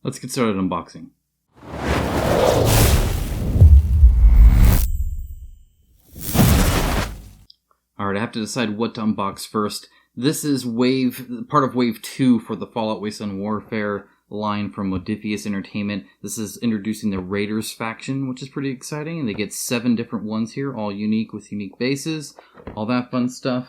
let's get started unboxing. Alright, I have to decide what to unbox first. This is part of Wave 2 for the Fallout Wasteland Warfare line from Modiphius Entertainment. This is introducing the Raiders faction, which is pretty exciting. And they get 7 different ones here, all unique with unique bases. All that fun stuff.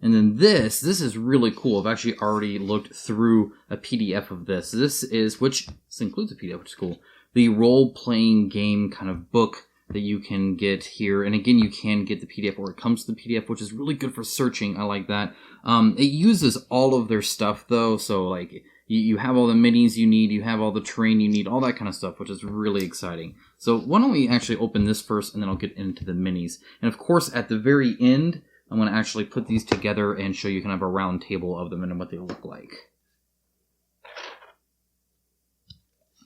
And then this is really cool. I've actually already looked through a PDF of this. This includes a PDF, which is cool. The role-playing game kind of book that you can get here. And again, you can get the PDF, or it comes to the PDF, which is really good for searching. I like that. It uses all of their stuff, though. So, like, you have all the minis you need, you have all the terrain you need, all that kind of stuff, which is really exciting. So why don't we actually open this first, and then I'll get into the minis. And of course, at the very end, I'm going to actually put these together and show you kind of a round table of them and what they look like.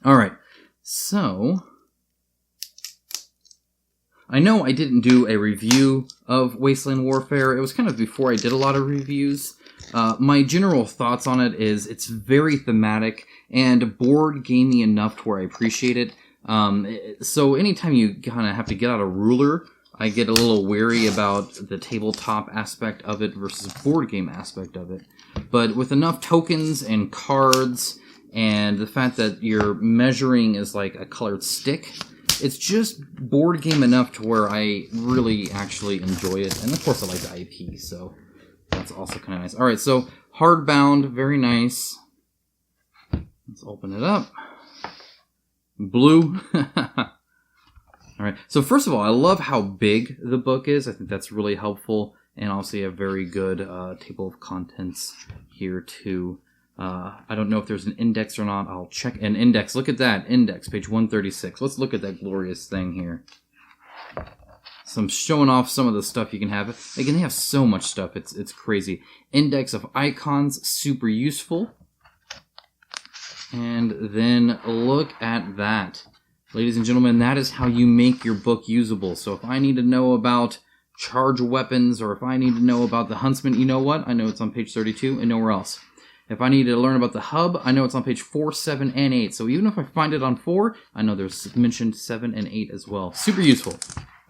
Alright, so I know I didn't do a review of Wasteland Warfare. It was kind of before I did a lot of reviews. My general thoughts on it is it's very thematic and board gamey enough to where I appreciate it. So anytime you kind of have to get out a ruler, I get a little wary about the tabletop aspect of it versus board game aspect of it. But with enough tokens and cards and the fact that your measuring is like a colored stick, it's just board game enough to where I really actually enjoy it. And of course I like the IP, so that's also kind of nice. Alright, so hardbound, very nice. Let's open it up. Blue. Alright, so first of all, I love how big the book is. I think that's really helpful. And also a very good table of contents here too. I don't know if there's an index or not. I'll check an index. Look at that. Index, page 136. Let's look at that glorious thing here. So I'm showing off some of the stuff you can have. Again, they have so much stuff. It's crazy. Index of icons, super useful. And then look at that. Ladies and gentlemen, that is how you make your book usable. So if I need to know about charge weapons, or if I need to know about the Huntsman, you know what? I know it's on page 32 and nowhere else. If I need to learn about the hub, I know it's on page 4, 7, and 8. So even if I find it on 4, I know there's mentioned 7 and 8 as well. Super useful.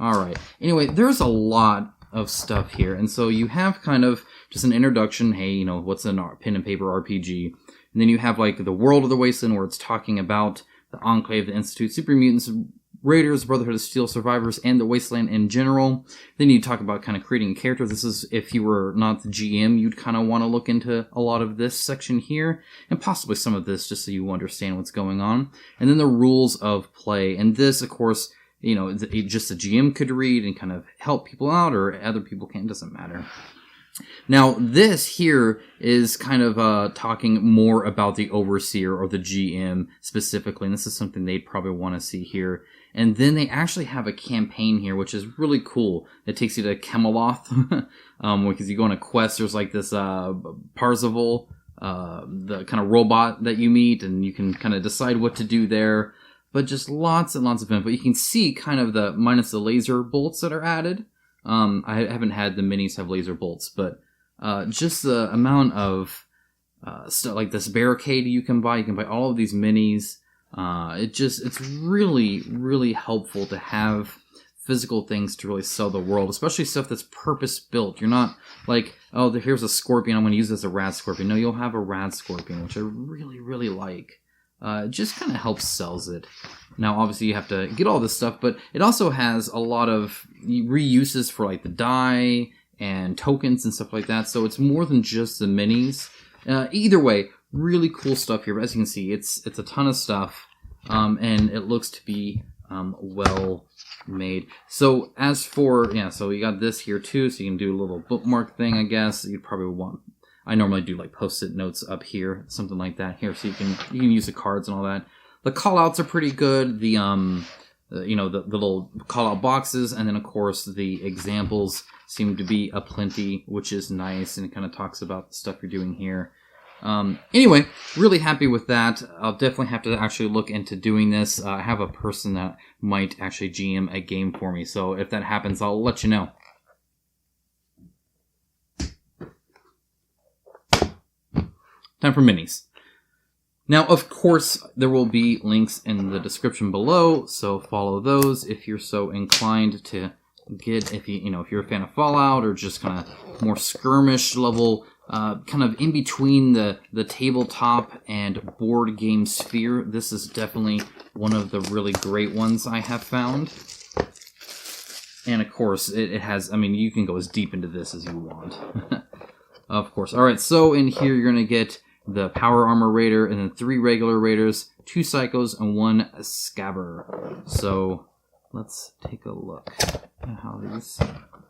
Alright. Anyway, there's a lot of stuff here. And so you have kind of just an introduction. Hey, you know, what's a pen and paper RPG? And then you have like the world of the Wasteland, where it's talking about the Enclave, the Institute, Super Mutants, Raiders, Brotherhood of Steel survivors, and the Wasteland in general. Then you talk about kind of creating a character. This is, if you were not the GM, you'd kind of want to look into a lot of this section here, and possibly some of this just so you understand what's going on. And then the rules of play. And this, of course, you know, just a GM could read and kind of help people out, or other people can, doesn't matter. Now, this here is kind of talking more about the Overseer or the GM specifically, and this is something they'd probably want to see here. And then they actually have a campaign here, which is really cool. It takes you to Camelot, because you go on a quest. There's like this Parzival, the kind of robot that you meet, and you can kind of decide what to do there. But just lots and lots of info. You can see kind of the minus the laser bolts that are added. I haven't had the minis have laser bolts, but just the amount of stuff like this barricade you can buy. You can buy all of these minis. It's really, really helpful to have physical things to really sell the world, especially stuff that's purpose-built. You're not like, oh, here's a scorpion, I'm going to use this as a rad scorpion. No, you'll have a rad scorpion, which I really, really like. It just kind of helps sells it. Now, obviously, you have to get all this stuff, but it also has a lot of reuses for like the die and tokens and stuff like that, so it's more than just the minis. Either way, really cool stuff here. But as you can see, it's a ton of stuff, and it looks to be well made. So as for, so you got this here too, so you can do a little bookmark thing, I guess. You'd probably want, I normally do like post-it notes up here, something like that here, so you can use the cards and all that. The callouts are pretty good. The little callout boxes, and then of course the examples seem to be aplenty, which is nice, and it kind of talks about the stuff you're doing here. Anyway, really happy with that. I'll definitely have to actually look into doing this. I have a person that might actually GM a game for me, so if that happens, I'll let you know. Time for minis. Now, of course, there will be links in the description below, so follow those if you're so inclined to get, if you're a fan of Fallout or just kind of more skirmish level, kind of in between the tabletop and board game sphere. This is definitely one of the really great ones I have found. And of course, it has, you can go as deep into this as you want. Of course. Alright, so in here you're going to get the Power Armor Raider, and then 3 regular Raiders, 2 Psychos, and 1 Scabber. So, let's take a look at how these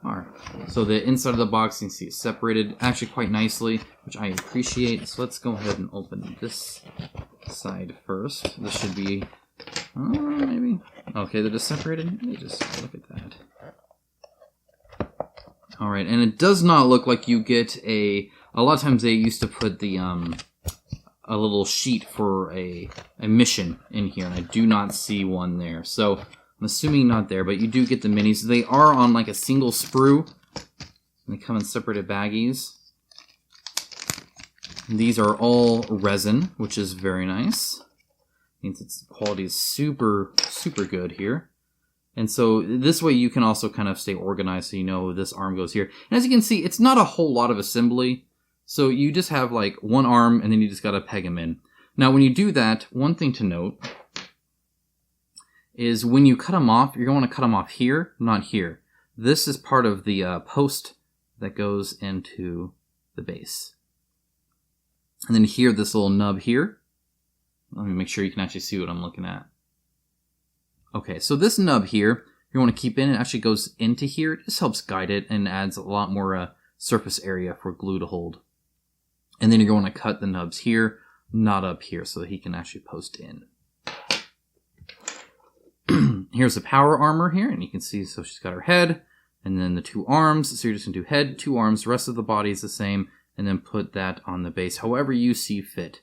are. So the inside of the box, you can see it's separated actually quite nicely, which I appreciate. So let's go ahead and open this side first. This should be, maybe. Okay, they're just separated. Let me just look at that. Alright, and it does not look like you get a lot of times they used to put the, a little sheet for a mission in here, and I do not see one there. So, I'm assuming not there, but you do get the minis. They are on like a single sprue. They come in separated baggies. And these are all resin, which is very nice. Means its quality is super, super good here. And so this way you can also kind of stay organized so you know this arm goes here. And as you can see, it's not a whole lot of assembly. So you just have like one arm and then you just got to peg them in. Now when you do that, one thing to note is when you cut them off, you're going to cut them off here, not here. This is part of the post that goes into the base. And then here, this little nub here. Let me make sure you can actually see what I'm looking at. Okay, so this nub here, you want to keep in. It actually goes into here. It just helps guide it and adds a lot more surface area for glue to hold. And then you're going to cut the nubs here, not up here, so that he can actually post in. Here's the power armor here, and you can see, so she's got her head, and then the 2 arms. So you're just going to do head, 2 arms, the rest of the body is the same, and then put that on the base, however you see fit.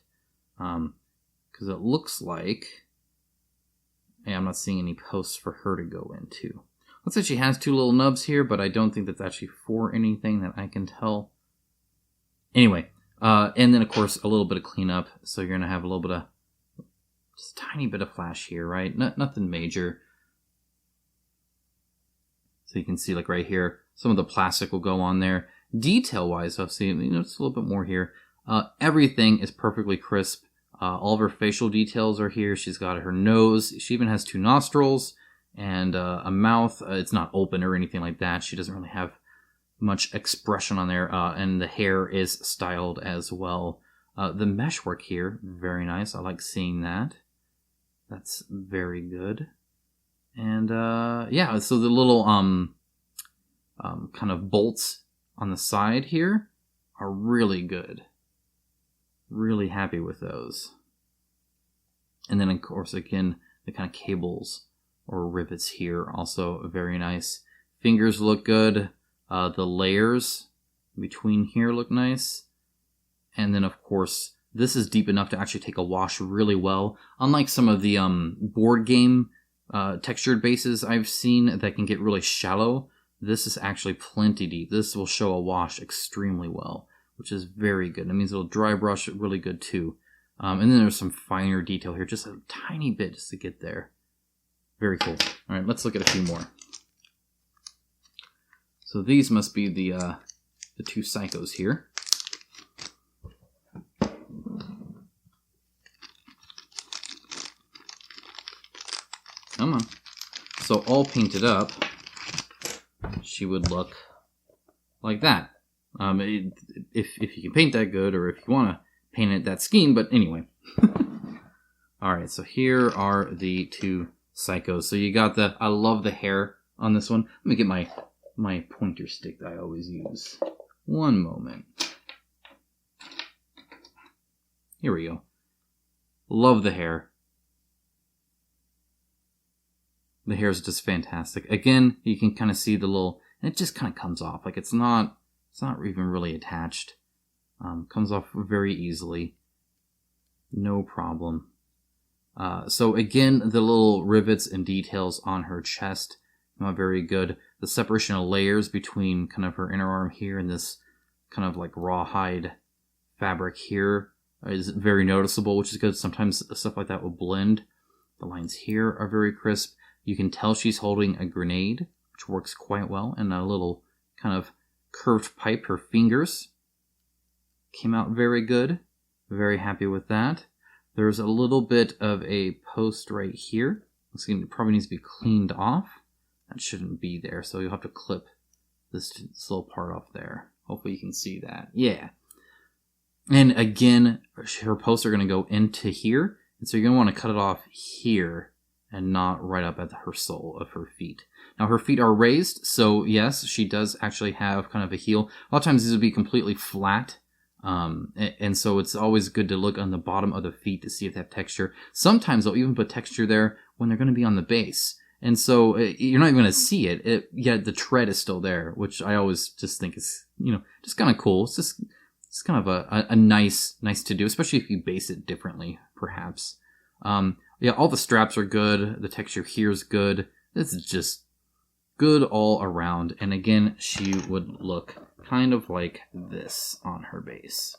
Because it looks like, yeah, I'm not seeing any posts for her to go into. Looks like she has 2 little nubs here, but I don't think that's actually for anything that I can tell. Anyway, and then of course a little bit of cleanup, so you're going to have a little bit of, just a tiny bit of flash here, right? Nothing major. So you can see, like right here, some of the plastic will go on there. Detail-wise, I'll see, it's a little bit more here. Everything is perfectly crisp. All of her facial details are here. She's got her nose. She even has 2 nostrils and a mouth. It's not open or anything like that. She doesn't really have much expression on there. And the hair is styled as well. The meshwork here, very nice. I like seeing that. That's very good. And yeah, so the little kind of bolts on the side here are really good. Really happy with those. And then of course again the kind of cables or rivets here also very nice. Fingers look good. The layers between here look nice. And then of course this is deep enough to actually take a wash really well. Unlike some of the board game textured bases I've seen that can get really shallow, this is actually plenty deep. This will show a wash extremely well, which is very good. That means it'll dry brush really good too. And then there's some finer detail here, just a tiny bit just to get there. Very cool. All right, let's look at a few more. So these must be the 2 Psychos here. Come on. So all painted up, she would look like that. If you can paint that good, or if you want to paint it that scheme, but anyway. Alright, so here are the 2 Psychos. So you got I love the hair on this one. Let me get my pointer stick that I always use. One moment. Here we go. Love the hair. The hair is just fantastic. Again, you can kind of see the little, and it just kind of comes off. Like it's not even really attached. Comes off very easily. No problem. So again, the little rivets and details on her chest, not very good. The separation of layers between kind of her inner arm here and this kind of like rawhide fabric here, is very noticeable, which is good. Sometimes stuff like that will blend. The lines here are very crisp. You can tell she's holding a grenade, which works quite well, and a little kind of curved pipe. Her fingers came out very good. Very happy with that. There's a little bit of a post right here. It probably needs to be cleaned off. That shouldn't be there, so you'll have to clip this little part off there. Hopefully you can see that. Yeah. And again, her posts are going to go into here, and so you're going to want to cut it off here and not right up at her sole of her feet. Now her feet are raised, so yes, she does actually have kind of a heel. A lot of times these will be completely flat, and so it's always good to look on the bottom of the feet to see if they have texture. Sometimes they'll even put texture there when they're going to be on the base. And so you're not even going to see it. Yet the tread is still there, which I always just think is, just kind of cool. It's kind of a nice to do, especially if you base it differently, perhaps. Yeah, all the straps are good. The texture here is good. This is just good all around. And again, she would look kind of like this on her base.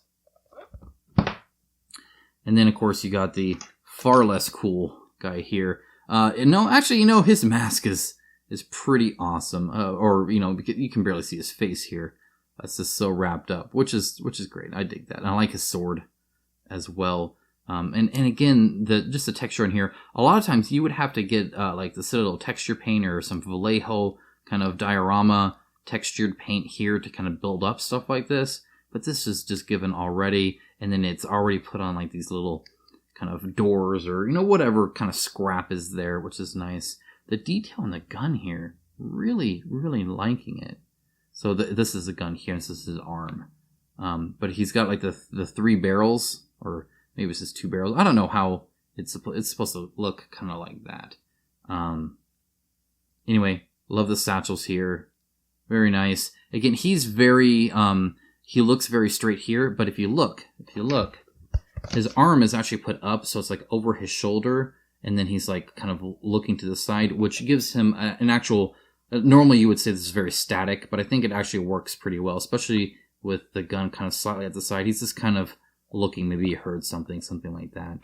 And then, of course, you got the far less cool guy here. No, actually, his mask is pretty awesome. Because you can barely see his face here. That's just so wrapped up, which is great. I dig that. And I like his sword as well. And again, just the texture in here. A lot of times you would have to get like the Citadel texture paint or some Vallejo kind of diorama textured paint here to kind of build up stuff like this. But this is just given already, and then it's already put on like these little kind of doors or whatever kind of scrap is there, which is nice. The detail on the gun here, really liking it. So this is a gun here, and this is his arm. But he's got like the 3 barrels, or maybe it's just 2 barrels. I don't know how it's supposed to look kind of like that. Anyway, love the satchels here. Very nice. Again, he's very, he looks very straight here, but if you look, his arm is actually put up, so it's like over his shoulder, and then he's like kind of looking to the side, which gives him an actual, normally you would say this is very static, but I think it actually works pretty well, especially with the gun kind of slightly at the side. He's just kind of looking, maybe he heard something like that.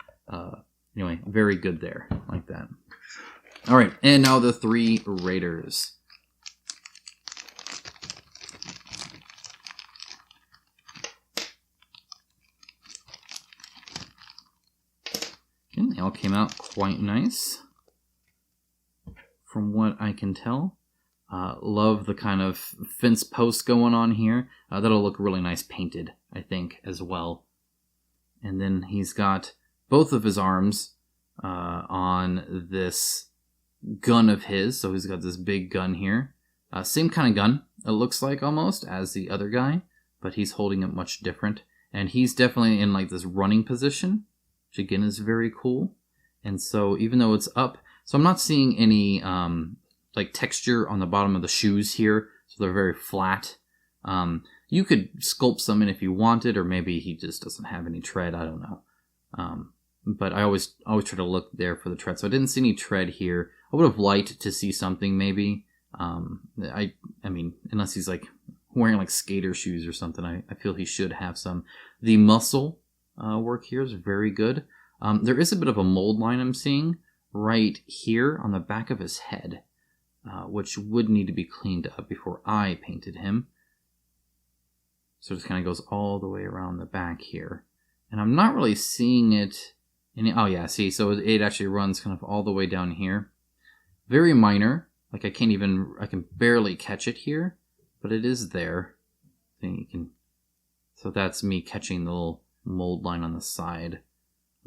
Anyway, very good there, like that. All right, and now the 3 raiders. They all came out quite nice, from what I can tell. Love the kind of fence post going on here. That'll look really nice painted, I think, as well. And then he's got both of his arms on this gun of his. So he's got this big gun here. Same kind of gun, it looks like, almost, as the other guy. But he's holding it much different. And he's definitely in like this running position, which again is very cool. And so even though it's up, so I'm not seeing any like texture on the bottom of the shoes here, so they're very flat. You could sculpt some in if you wanted, or maybe he just doesn't have any tread, I don't know. But I always try to look there for the tread, so I didn't see any tread here. I would have liked to see something maybe. I mean, unless he's like wearing like skater shoes or something, I feel he should have some. The muscle work here is very good. There is a bit of a mold line I'm seeing right here on the back of his head, which would need to be cleaned up before I painted him. So it just kind of goes all the way around the back here. And I'm not really seeing it oh yeah, see, so it actually runs kind of all the way down here. Very minor, like I can barely catch it here, but it is there. I think you can, so that's me catching the little mold line on the side.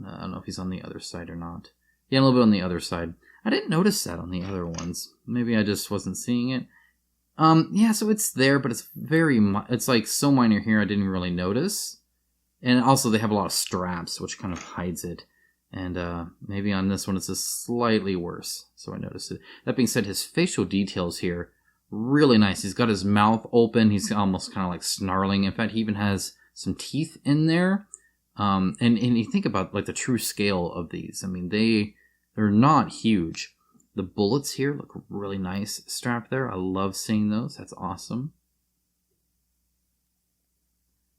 I don't know if he's on the other side or not. Yeah, a little bit on the other side. I didn't notice that on the other ones. Maybe I just wasn't seeing it. Yeah, so it's there, but it's it's like so minor here I didn't really notice. And also they have a lot of straps, which kind of hides it. And maybe on this one it's just slightly worse, so I noticed it. That being said, his facial details here, really nice. He's got his mouth open. He's almost kind of like snarling. In fact, he even has some teeth in there. And you think about like the true scale of these. I mean, they're not huge. The bullets here look really nice strapped there. I love seeing those. That's awesome.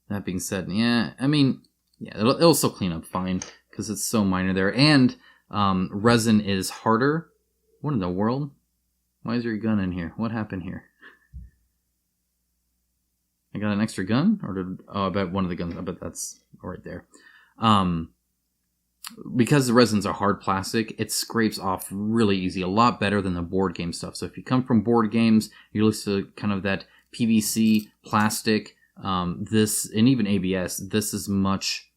That being said, yeah, I mean, Yeah, it'll still clean up fine because it's so minor there. And resin is harder. What in the world? Why is your gun in here? What happened here? I got an extra gun? I bet one of the guns. I bet that's right there. Because the resins are hard plastic, it scrapes off really easy. A lot better than the board game stuff. So if you come from board games, you're used to kind of that PVC, plastic, this, and even ABS, this is much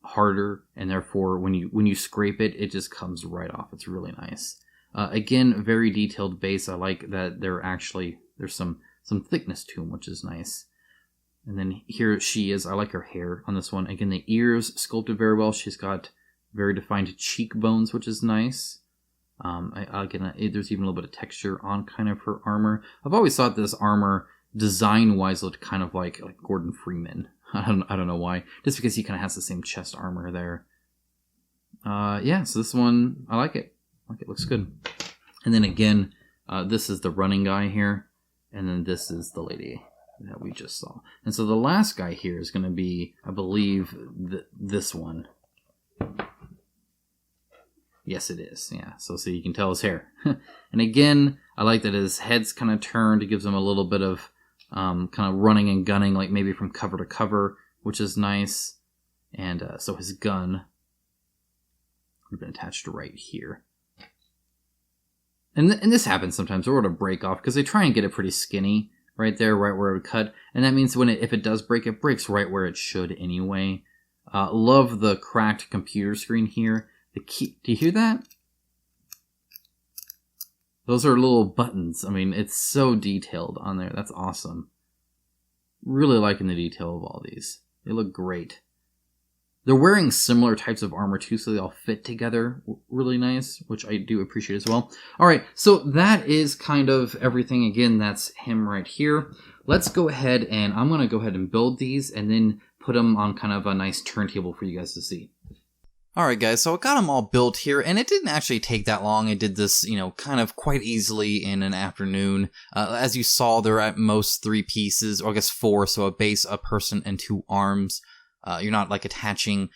harder, and therefore when you scrape it, it just comes right off. It's really nice. Again, very detailed base. I like that there's some thickness to them, which is nice. And then here she is. I like her hair on this one. Again, the ears sculpted very well. She's got very defined cheekbones, which is nice. There's even a little bit of texture on kind of her armor. I've always thought this armor, design-wise, looked kind of like Gordon Freeman. I don't know why. Just because he kind of has the same chest armor there. Yeah, so this one, I like it. It looks good. And then again, this is the running guy here. And then this is the lady that we just saw. And so the last guy here is going to be, I believe, this one. Yes, it is. Yeah, so you can tell his hair. And again, I like that his head's kind of turned. It gives him a little bit of kind of running and gunning, like maybe from cover to cover, which is nice. And so his gun would have been attached right here. And this happens sometimes. We're going to break off because they try and get it pretty skinny right there, right where it would cut. And that means if it does break, it breaks right where it should anyway. Love the cracked computer screen here. The key, do you hear that? Those are little buttons. I mean, it's so detailed on there. That's awesome. Really liking the detail of all these. They look great. They're wearing similar types of armor too, so they all fit together really nice, which I do appreciate as well. All right, so that is kind of everything. Again, that's him right here. Let's go ahead and I'm going to go ahead and build these and then put them on kind of a nice turntable for you guys to see. Alright guys, so I got them all built here, and it didn't actually take that long. I did this, kind of quite easily in an afternoon. As you saw, they're at most 3 pieces, or I guess 4, so a base, a person, and 2 arms. You're not like attaching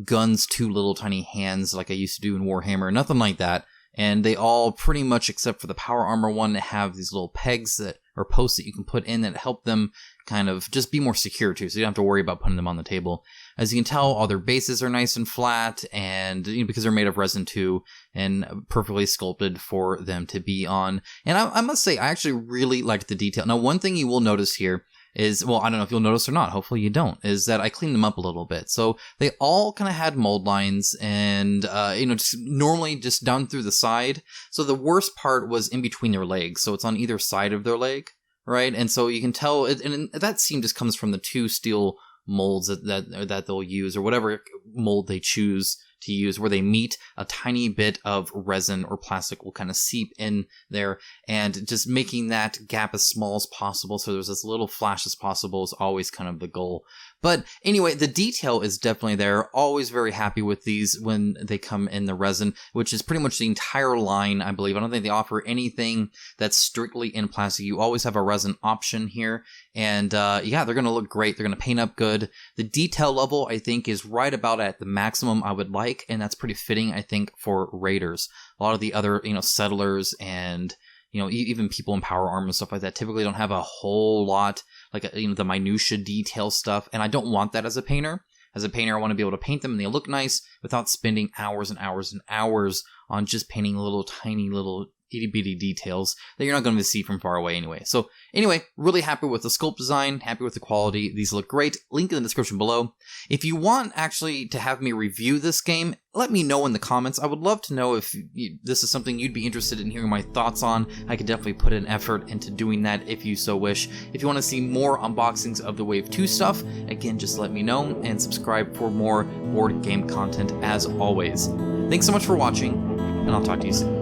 guns to little tiny hands like I used to do in Warhammer, nothing like that. And they all pretty much, except for the power armor one, have these little pegs or posts that you can put in that help them kind of just be more secure too, so you don't have to worry about putting them on the table. As you can tell, all their bases are nice and flat, and because they're made of resin too, and perfectly sculpted for them to be on. And I must say, I actually really liked the detail. Now, one thing you will notice here is, well, I don't know if you'll notice or not, hopefully you don't, is that I cleaned them up a little bit. So they all kind of had mold lines and, just normally just down through the side. So the worst part was in between their legs. So it's on either side of their leg, right? And so you can tell, and that seam just comes from the 2 steel molds that they'll use, or whatever mold they choose to use, where they meet. A tiny bit of resin or plastic will kind of seep in there, and just making that gap as small as possible so there's as little flash as possible is always kind of the goal. But anyway, the detail is definitely there. Always very happy with these when they come in the resin, which is pretty much the entire line, I believe. I don't think they offer anything that's strictly in plastic. You always have a resin option here. And yeah, they're going to look great. They're going to paint up good. The detail level, I think, is right about at the maximum I would like. And that's pretty fitting, I think, for raiders. A lot of the other, settlers and even people in power armor and stuff like that typically don't have a whole lot, like, the minutia detail stuff. And I don't want that as a painter. As a painter, I want to be able to paint them and they look nice without spending hours and hours and hours on just painting little tiny little itty bitty details that you're not going to see from far away anyway. So anyway, really happy with the sculpt design, happy with the quality. These look great. Link in the description below. If you want actually to have me review this game, let me know in the comments. I would love to know if this is something you'd be interested in hearing my thoughts on. I could definitely put an effort into doing that if you so wish. If you want to see more unboxings of the Wave 2 stuff, again, just let me know and subscribe for more board game content as always. Thanks so much for watching, and I'll talk to you soon.